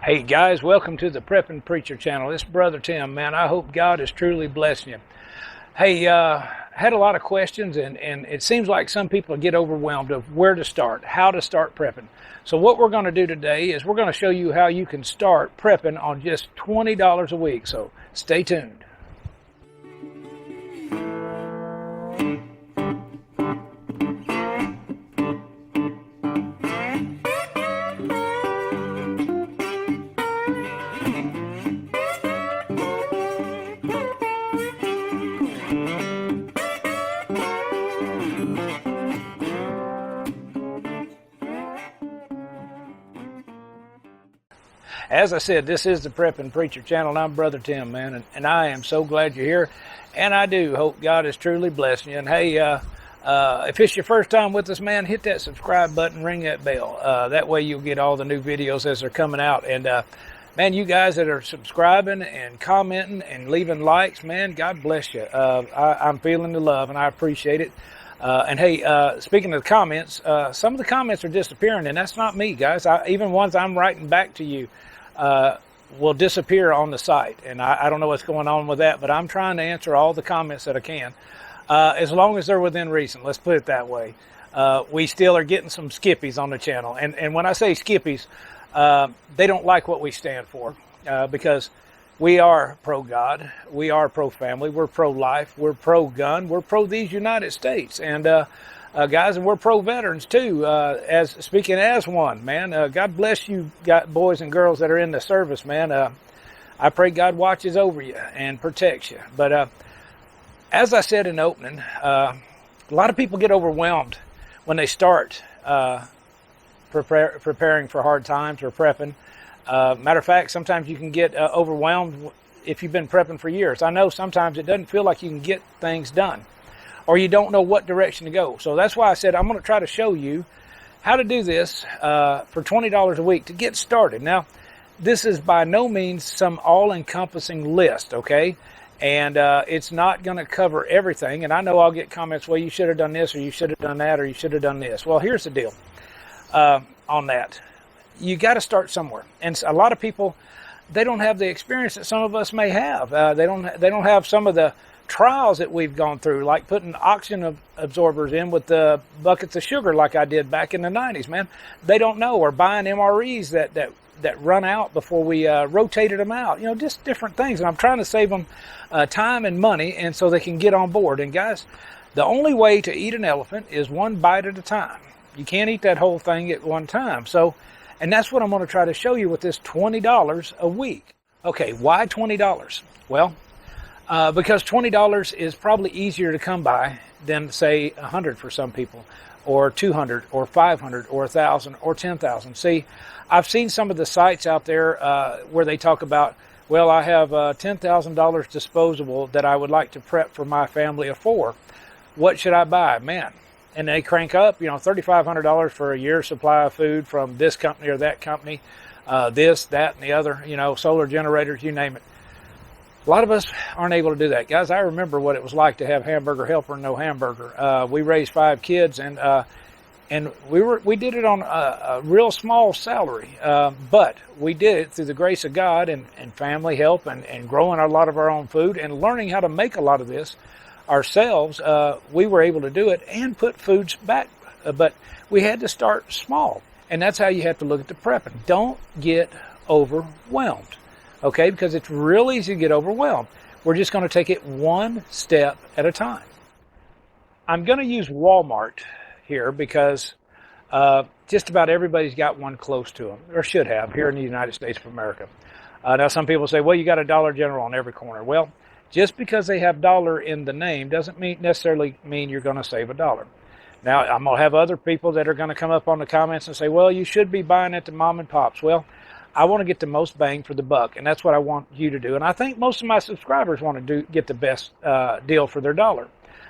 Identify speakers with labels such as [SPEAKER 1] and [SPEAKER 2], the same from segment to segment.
[SPEAKER 1] Hey guys, welcome to the Prepping Preacher channel. This is Brother Tim, man. I hope God is truly blessing you. Hey, had a lot of questions and it seems like some people get overwhelmed of where to start, how to start prepping. So what we're going to do today is we're going to show you how you can start prepping on just $20 a week. So stay tuned. As I said, this is the Prepping Preacher channel, and I'm Brother Tim, man, and I am so glad you're here, and I do hope God is truly blessing you. And hey, if it's your first time with us, man, hit that subscribe button, ring that bell. That way you'll get all the new videos as they're coming out. And man, you guys that are subscribing and commenting and leaving likes, man, God bless you. I'm feeling the love, and I appreciate it. And hey, speaking of the comments, some of the comments are disappearing, and that's not me, guys. Even ones I'm writing back to you will disappear on the site, and I don't know what's going on with that, but I'm trying to answer all the comments that I can, as long as they're within reason. Let's put it that way. We still are getting some skippies on the channel, and when I say skippies, they don't like what we stand for, because we are pro-God, we are pro-family, we're pro-life, we're pro-gun, we're pro these United States, and guys, and we're pro-veterans too, as speaking as one, man. God bless you boys and girls that are in the service, man. I pray God watches over you and protects you. But as I said in the opening, a lot of people get overwhelmed when they start preparing for hard times or prepping. Matter of fact, sometimes you can get overwhelmed if you've been prepping for years. I know sometimes it doesn't feel like you can get things done, or you don't know what direction to go. So that's why I said I'm going to try to show you how to do this for $20 a week to get started. Now, this is by no means some all-encompassing list, okay? And it's not going to cover everything. And I know I'll get comments, well, you should have done this, or you should have done that, or you should have done this. Well, here's the deal on that. You got to start somewhere. And a lot of people, they don't have the experience that some of us may have. They don't have some of the trials that we've gone through, like putting oxygen absorbers in with the buckets of sugar like I did back in the 90s, man. They don't know, or buying MREs that run out before we rotated them out. You know, just different things. And I'm trying to save them time and money, and so they can get on board. And guys, the only way to eat an elephant is one bite at a time. You can't eat that whole thing at one time. So, and that's what I'm going to try to show you with this $20 a week. Okay, why $20? Well, because $20 is probably easier to come by than, say, $100 for some people, or $200, or $500, or $1,000, or $10,000. See, I've seen some of the sites out there where they talk about, well, I have $10,000 disposable that I would like to prep for my family of 4. What should I buy? Man. And they crank up, $3,500 for a year's supply of food from this company or that company, this, that, and the other, solar generators, you name it. A lot of us aren't able to do that. Guys, I remember what it was like to have hamburger helper and no hamburger. We raised 5 kids, and we did it on a real small salary, but we did it through the grace of God and family help and growing a lot of our own food and learning how to make a lot of this ourselves. We were able to do it and put foods back, but we had to start small, and that's how you have to look at the prepping. Don't get overwhelmed. Okay, because it's real easy to get overwhelmed. We're just going to take it one step at a time. I'm going to use Walmart here because just about everybody's got one close to them, or should have, here in the United States of America. Now, some people say, well, you got a Dollar General on every corner. Well, just because they have dollar in the name doesn't necessarily mean you're going to save $1. Now, I'm going to have other people that are going to come up on the comments and say, well, you should be buying at the mom and pops. Well, I want to get the most bang for the buck, and that's what I want you to do. And I think most of my subscribers want to get the best deal for their dollar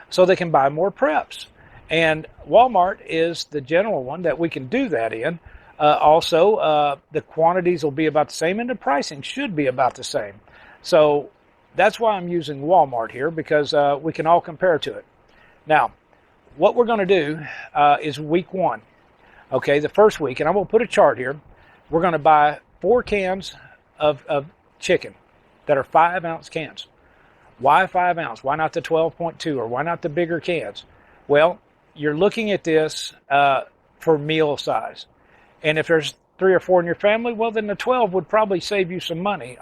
[SPEAKER 1] so they can buy more preps. And Walmart is the general one that we can do that in. Also, the quantities will be about the same, and the pricing should be about the same. So that's why I'm using Walmart here, because we can all compare to it. Now, what we're going to do is week 1. Okay, the first week, and I'm going to put a chart here. We're going to buy 4 cans of chicken that are 5-ounce cans. Why 5 ounce? Why not the 12.2 or why not the bigger cans? Well, you're looking at this for meal size. And if there's 3 or 4 in your family, well, then the 12 would probably save you some money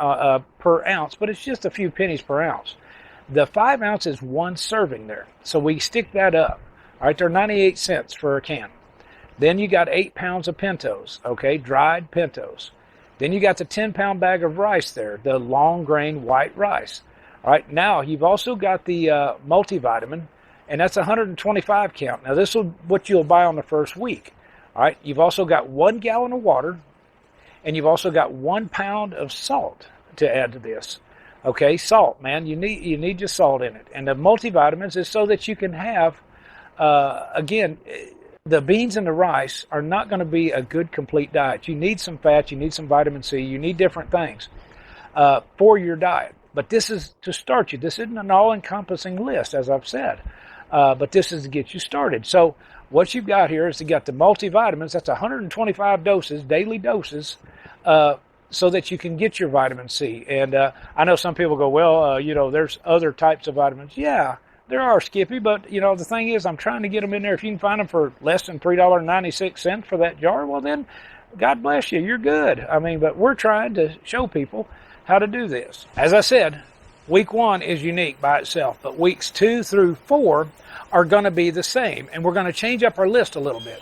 [SPEAKER 1] per ounce, but it's just a few pennies per ounce. The 5 ounce is 1 serving there. So we stick that up. All right, they're 98 cents for a can. Then you got 8 pounds of pintos, okay, dried pintos. Then you got the 10-pound bag of rice there, the long grain white rice. All right, now you've also got the multivitamin, and that's 125 count. Now this is what you'll buy on the first week. All right, you've also got 1 gallon of water, and you've also got 1 pound of salt to add to this. Okay, salt, man, you need your salt in it. And the multivitamins is so that you can have, again, the beans and the rice are not going to be a good complete diet. You need some fat, you need some vitamin C, you need different things for your diet. But this is to start you. This isn't an all-encompassing list, as I've said. But this is to get you started. So what you've got here is you got the multivitamins. That's 125 doses, daily doses, so that you can get your vitamin C. And I know some people go, well, there's other types of vitamins. Yeah, there are, Skippy. But, the thing is, I'm trying to get them in there. If you can find them for less than $3.96 for that jar, well, then God bless you. You're good. But we're trying to show people how to do this. As I said, week 1 is unique by itself, but weeks 2 through 4 are going to be the same, and we're going to change up our list a little bit.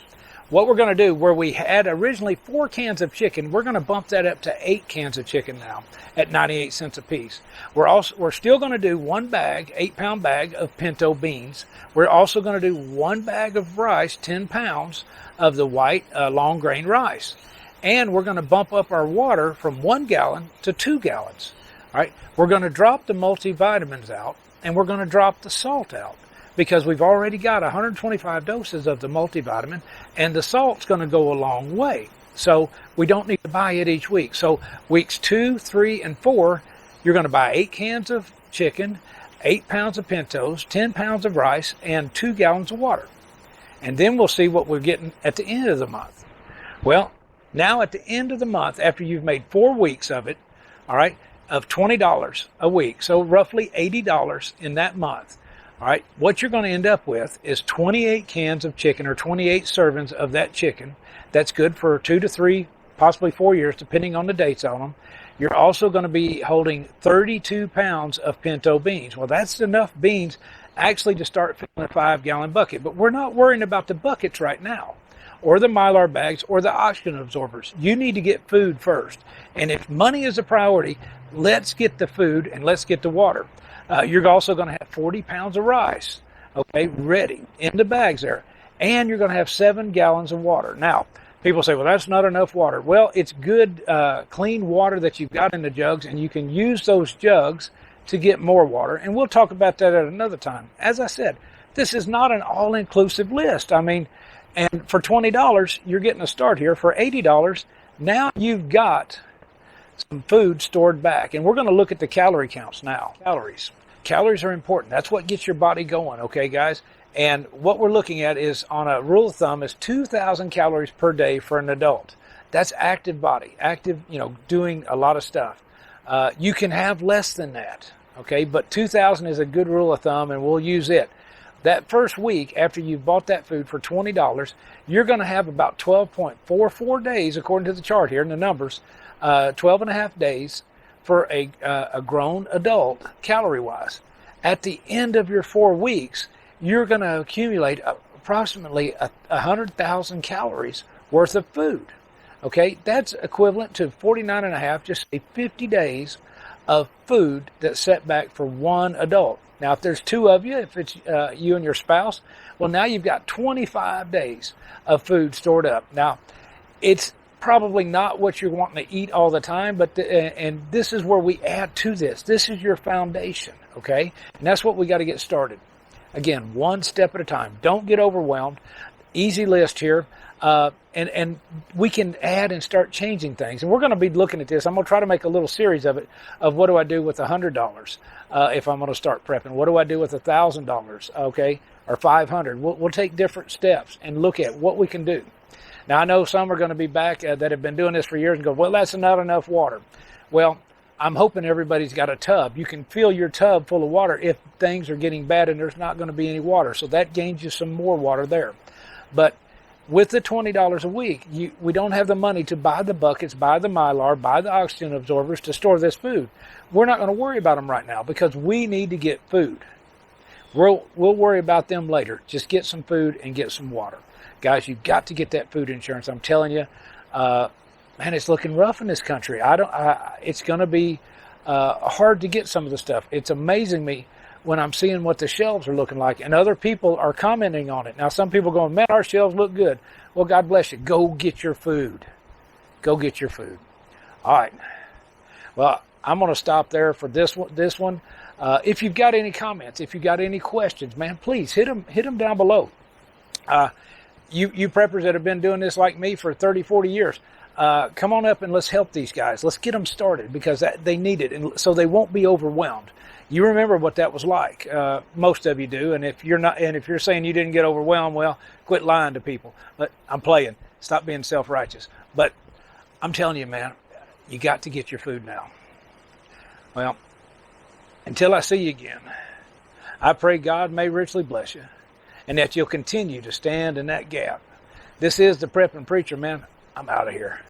[SPEAKER 1] What we're going to do, where we had originally 4 cans of chicken, we're going to bump that up to 8 cans of chicken now at 98 cents a piece. We're still going to do 1 bag, 8-pound bag of pinto beans. We're also going to do 1 bag of rice, 10 pounds of the white long grain rice. And we're going to bump up our water from 1 gallon to 2 gallons. All right, we're going to drop the multivitamins out, and we're going to drop the salt out, because we've already got 125 doses of the multivitamin, and the salt's going to go a long way. So we don't need to buy it each week. So weeks 2, 3, and 4, you're going to buy 8 cans of chicken, 8 pounds of pintos, 10 pounds of rice, and 2 gallons of water. And then we'll see what we're getting at the end of the month. Well, now at the end of the month, after you've made 4 weeks of it, all right, of $20 a week, so roughly $80 in that month, all right, what you're going to end up with is 28 cans of chicken, or 28 servings of that chicken. That's good for 2 to 3, possibly 4 years, depending on the dates on them. You're also going to be holding 32 pounds of pinto beans. Well, that's enough beans actually to start filling a 5-gallon bucket, but we're not worrying about the buckets right now, or the Mylar bags, or the oxygen absorbers. You need to get food first. And if money is a priority, let's get the food and let's get the water. You're also going to have 40 pounds of rice, okay, ready in the bags there. And you're going to have 7 gallons of water. Now, people say, well, that's not enough water. Well, it's good, clean water that you've got in the jugs, and you can use those jugs to get more water. And we'll talk about that at another time. As I said, this is not an all-inclusive list. And for $20, you're getting a start here. For $80, now you've got some food stored back. And we're going to look at the calorie counts now. Calories are important. That's what gets your body going, okay, guys? And what we're looking at is, on a rule of thumb, is 2,000 calories per day for an adult. That's active body, active, doing a lot of stuff. You can have less than that, okay? But 2,000 is a good rule of thumb, and we'll use it. That first week, after you've bought that food for $20, you're going to have about 12.44 days, according to the chart here and the numbers, 12 and a half days for a grown adult, calorie-wise. At the end of your 4 weeks, you're going to accumulate approximately 100,000 calories worth of food. Okay, that's equivalent to 49 and a half, just say 50 days of food that's set back for one adult. Now, if there's 2 of you, if it's you and your spouse, well, now you've got 25 days of food stored up. Now, it's probably not what you're wanting to eat all the time, but and this is where we add to this. This is your foundation, okay? And that's what we got to get started. Again, 1 step at a time. Don't get overwhelmed. Easy list here. And we can add and start changing things. And we're going to be looking at this. I'm going to try to make a little series of it, of what do I do with $100 if I'm going to start prepping. What do I do with $1,000, okay, or $500? We'll take different steps and look at what we can do. Now, I know some are going to be back that have been doing this for years and go, well, that's not enough water. Well, I'm hoping everybody's got a tub. You can fill your tub full of water if things are getting bad and there's not going to be any water. So that gains you some more water there. But with the $20 a week, we don't have the money to buy the buckets, buy the Mylar, buy the oxygen absorbers to store this food. We're not going to worry about them right now because we need to get food. We'll worry about them later. Just get some food and get some water. Guys, you've got to get that food insurance. I'm telling you, man, it's looking rough in this country. It's going to be hard to get some of the stuff. It's amazing me when I'm seeing what the shelves are looking like, and other people are commenting on it. Now, some people are going, man, our shelves look good. Well, God bless you. Go get your food. Go get your food. All right. Well, I'm going to stop there for this one. If you've got any comments, if you've got any questions, man, please hit them down below. You preppers that have been doing this like me for 30, 40 years, come on up and let's help these guys. Let's get them started because they need it, and so they won't be overwhelmed. You remember what that was like. Most of you do, and if you're saying you didn't get overwhelmed, well, quit lying to people. But I'm playing. Stop being self-righteous. But I'm telling you, man, you got to get your food now. Well, until I see you again, I pray God may richly bless you, and that you'll continue to stand in that gap. This is the Prepping Preacher, man. I'm out of here.